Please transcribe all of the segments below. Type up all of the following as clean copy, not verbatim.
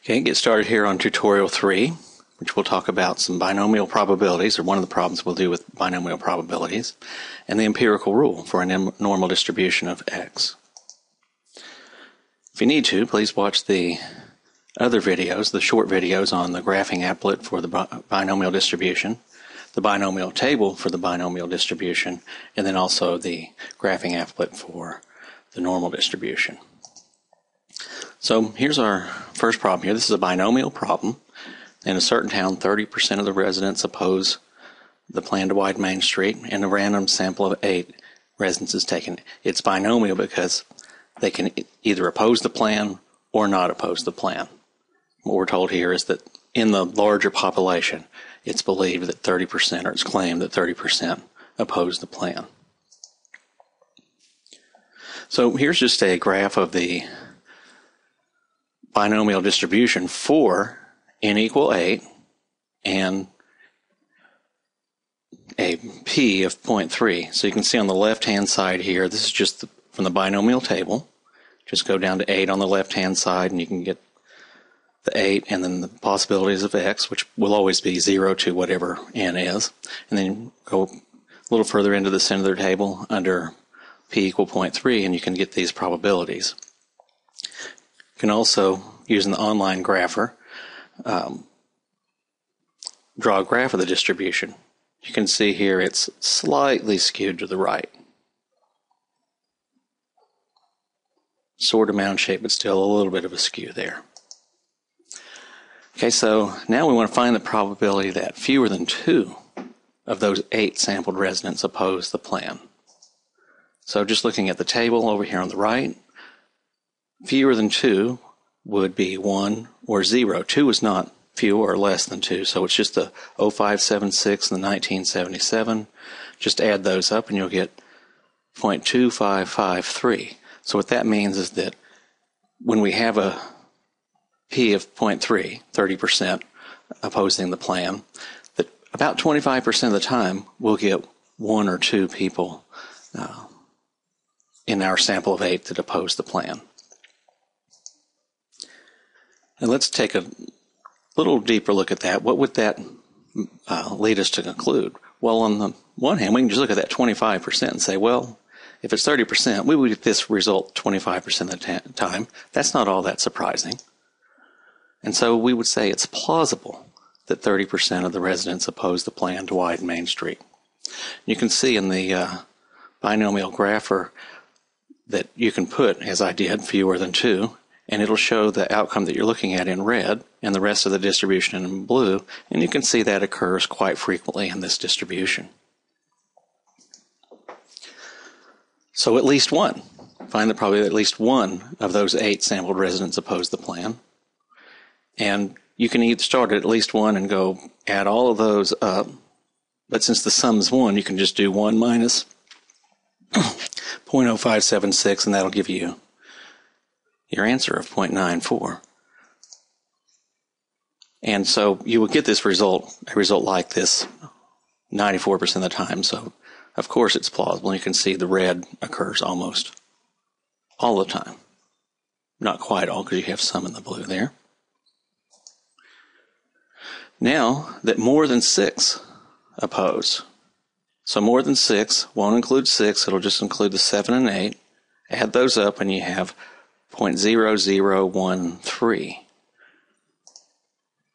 Okay, get started here on tutorial 3, which we'll talk about some binomial probabilities, or one of the problems we'll do with binomial probabilities, and the empirical rule for a normal distribution of x. If you need to, please watch the other videos, the short videos on the graphing applet for the binomial distribution, the binomial table for the binomial distribution, and then also the graphing applet for the normal distribution. So here's our first problem here. This is a binomial problem. In a certain town, 30% of the residents oppose the plan to widen Main Street, and a random sample of 8 residents is taken. It's binomial because they can either oppose the plan or not oppose the plan. What we're told here is that in the larger population, it's believed that 30%, or it's claimed that 30% oppose the plan. So here's just a graph of the binomial distribution for n equal 8 and a p of 0.3. So you can see on the left-hand side here, this is just from the binomial table. Just go down to 8 on the left-hand side, and you can get the 8 and then the possibilities of x, which will always be 0 to whatever n is. And then go a little further into the center of the table under p equal 0.3, and you can get these probabilities. You can also, using the online grapher, draw a graph of the distribution. You can see here it's slightly skewed to the right. Sort of mound shape, but still a little bit of a skew there. Okay, so now we want to find the probability that fewer than 2 of those 8 sampled residents oppose the plan. So just looking at the table over here on the right, fewer than 2 would be 1 or 0. 2 is not fewer or less than 2, so it's just the 0576 and the 1977. Just add those up and you'll get 0.2553. So what that means is that when we have a p of 0.3, 30% opposing the plan, that about 25% of the time we'll get 1 or 2 people in our sample of 8 that oppose the plan. And let's take a little deeper look at that. What would that lead us to conclude? Well, on the one hand, we can just look at that 25% and say, well, if it's 30%, we would get this result 25% of the time. That's not all that surprising. And so we would say it's plausible that 30% of the residents oppose the plan to widen Main Street. You can see in the binomial grapher that you can put, as I did, fewer than 2, and it'll show the outcome that you're looking at in red and the rest of the distribution in blue, and you can see that occurs quite frequently in this distribution. So at least 1. Find the probability that at least 1 of those 8 sampled residents oppose the plan. And you can either start at least 1 and go add all of those up, but since the sum's 1, you can just do 1 minus 0.0576, and that'll give you your answer of 0.94. And so you will get this result, a result like this, 94% of the time. So, of course, it's plausible. You can see the red occurs almost all the time. Not quite all, because you have some in the blue there. Now that more than 6 oppose. So more than 6 won't include 6. It'll just include the 7 and 8. Add those up, and you have 0.0013.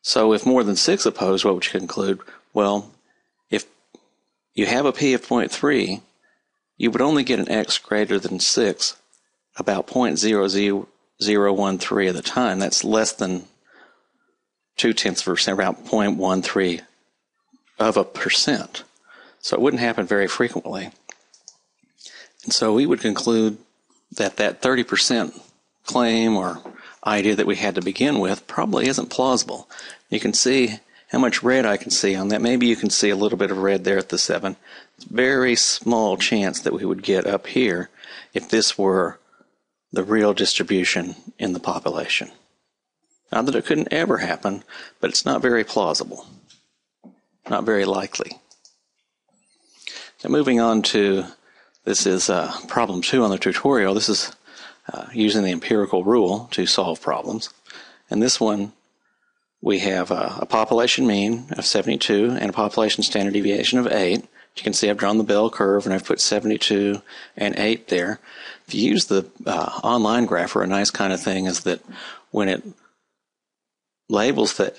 So if more than 6 oppose, what would you conclude? Well, if you have a p of 0.3, you would only get an x greater than 6 about 0.0013 of the time. That's less than 0.2%, about 0.13 of a percent. So it wouldn't happen very frequently. And so we would conclude that that 30% claim or idea that we had to begin with probably isn't plausible. You can see how much red I can see on that. Maybe you can see a little bit of red there at the 7. It's a very small chance that we would get up here if this were the real distribution in the population. Not that it couldn't ever happen, but it's not very plausible. Not very likely. Now moving on to, this is problem 2 on the tutorial. This is using the empirical rule to solve problems. And this one, we have a population mean of 72 and a population standard deviation of 8. You can see I've drawn the bell curve and I've put 72 and 8 there. If you use the online grapher, a nice kind of thing is that when it labels the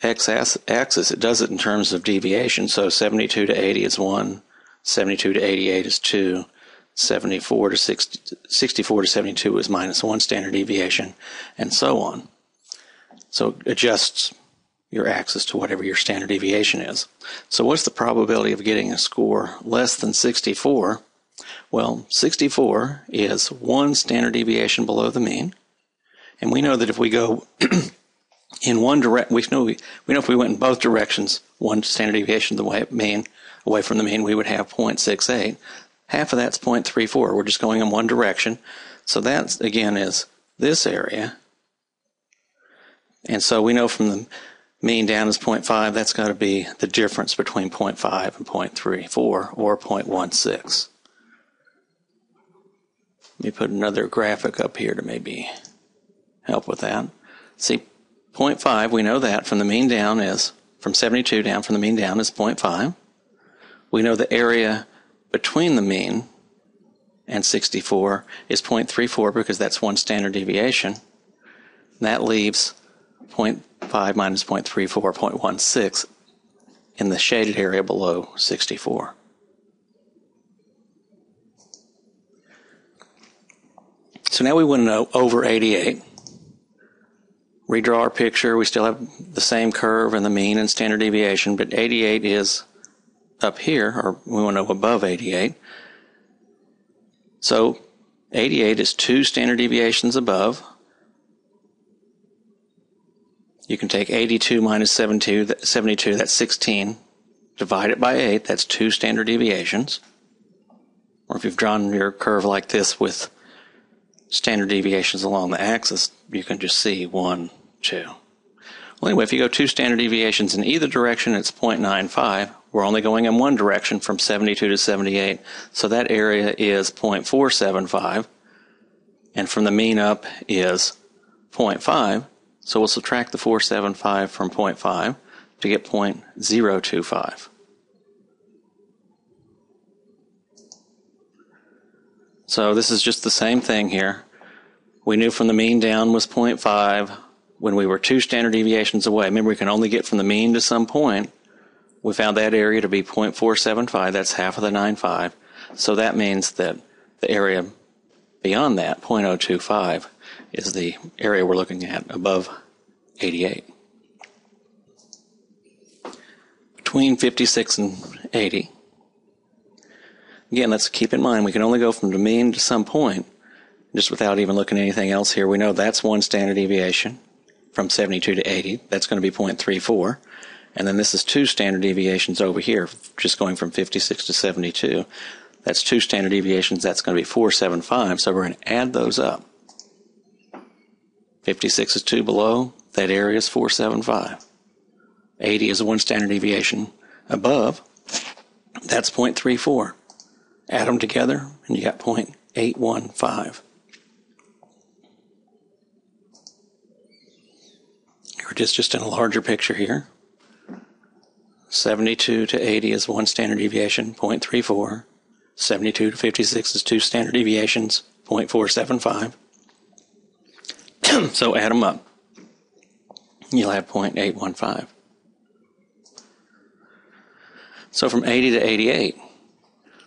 x-axis, it does it in terms of deviation. So 72 to 80 is 1, 72 to 88 is 2, 64 to 72 is -1 standard deviation, and so on. So it adjusts your axis to whatever your standard deviation is. So what's the probability of getting a score less than 64? Well, 64 is 1 standard deviation below the mean. And we know that if we go in one direction, we know if we went in both directions, 1 standard deviation away from the mean, we would have 0.68. Half of that's 0.34. We're just going in one direction. So that, again, is this area. And so we know from the mean down is 0.5, that's got to be the difference between 0.5 and 0.34, or 0.16. Let me put another graphic up here to maybe help with that. See, 0.5, we know that from the mean down is, from 72 down from the mean down is 0.5. We know the area between the mean and 64 is 0.34 because that's 1 standard deviation. And that leaves 0.5 minus 0.34, 0.16 in the shaded area below 64. So now we want to know over 88. Redraw our picture. We still have the same curve and the mean and standard deviation, but 88 is up here, or we want to know above 88. So 88 is 2 standard deviations above. You can take 82 minus 72, that's 16. Divide it by 8, that's 2 standard deviations. Or if you've drawn your curve like this with standard deviations along the axis, you can just see 1, 2. Well, anyway, if you go 2 standard deviations in either direction, it's 0.95. We're only going in one direction from 72 to 78, so that area is 0.475. And from the mean up is 0.5. So we'll subtract the 475 from 0.5 to get 0.025. So this is just the same thing here. We knew from the mean down was 0.5 when we were 2 standard deviations away. Remember, we can only get from the mean to some point. We found that area to be 0.475. That's half of the 9.5. So that means that the area beyond that, 0.025, is the area we're looking at above 88. Between 56 and 80. Again, let's keep in mind we can only go from the mean to some point, just without even looking at anything else here. We know that's 1 standard deviation from 72 to 80. That's going to be 0.34. And then this is 2 standard deviations over here, just going from 56 to 72. That's 2 standard deviations. That's going to be 475. So we're going to add those up. 56 is 2 below. That area is 475. 80 is 1 standard deviation above. That's 0.34. Add them together, and you got 0.815. We're just in a larger picture here. 72 to 80 is 1 standard deviation, 0.34. 72 to 56 is 2 standard deviations, 0.475. So add them up. You'll have 0.815. So from 80 to 88,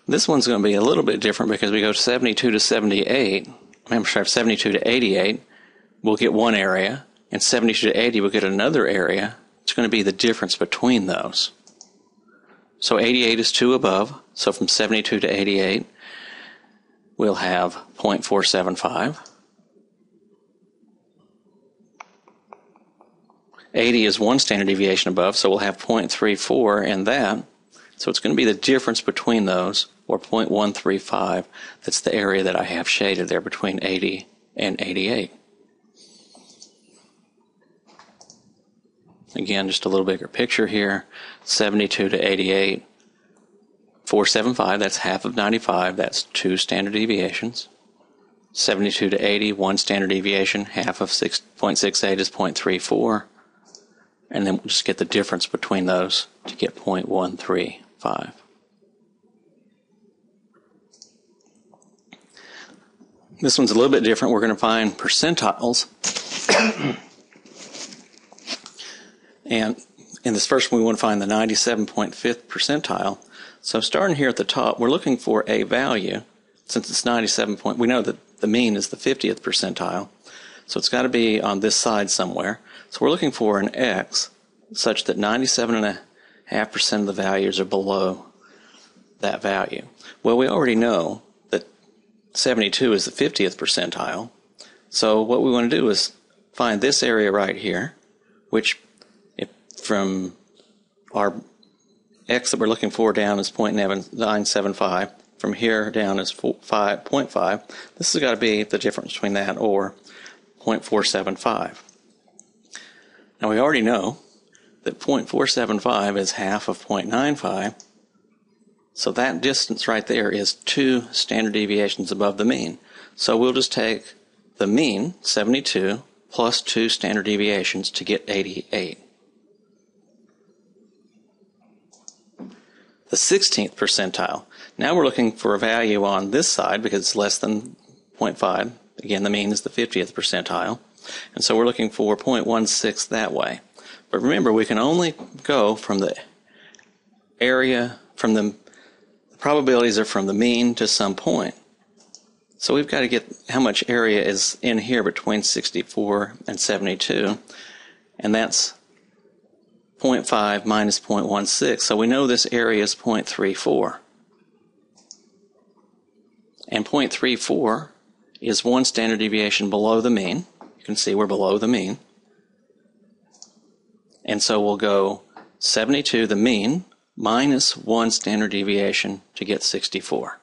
this one's going to be a little bit different because we go 72 to 78. I'm sorry, 72 to 88, we'll get one area, and 72 to 80, we'll get another area. It's going to be the difference between those. So 88 is 2 above, so from 72 to 88, we'll have 0.475. 80 is 1 standard deviation above, so we'll have 0.34 in that. So it's going to be the difference between those, or 0.135. That's the area that I have shaded there between 80 and 88. Again, just a little bigger picture here. 72 to 88, 475, that's half of 95. That's 2 standard deviations. 72 to 80, 1 standard deviation, half of 0.68 is 0.34, and then we'll just get the difference between those to get 0.135. This one's a little bit different. We're going to find percentiles. And in this first one, we want to find the 97.5th percentile. So starting here at the top, we're looking for a value. Since it's 97 point, we know that the mean is the 50th percentile. So it's got to be on this side somewhere. So we're looking for an x such that 97.5% of the values are below that value. Well, we already know 72 is the 50th percentile. So what we want to do is find this area right here, which if from our x that we're looking for down is 0.975, from here down is 0.5. This has got to be the difference between that or 0.475. Now we already know that 0.475 is half of 0.95. So that distance right there is 2 standard deviations above the mean. So we'll just take the mean, 72, plus 2 standard deviations to get 88. The 16th percentile. Now we're looking for a value on this side because it's less than 0.5. Again, the mean is the 50th percentile. And so we're looking for 0.16 that way. But remember, we can only go from the area, from the probabilities are from the mean to some point. So we've got to get how much area is in here between 64 and 72, and that's 0.5 minus 0.16. So we know this area is 0.34. And 0.34 is 1 standard deviation below the mean. You can see we're below the mean. And so we'll go 72, the mean, minus 1 standard deviation to get 64.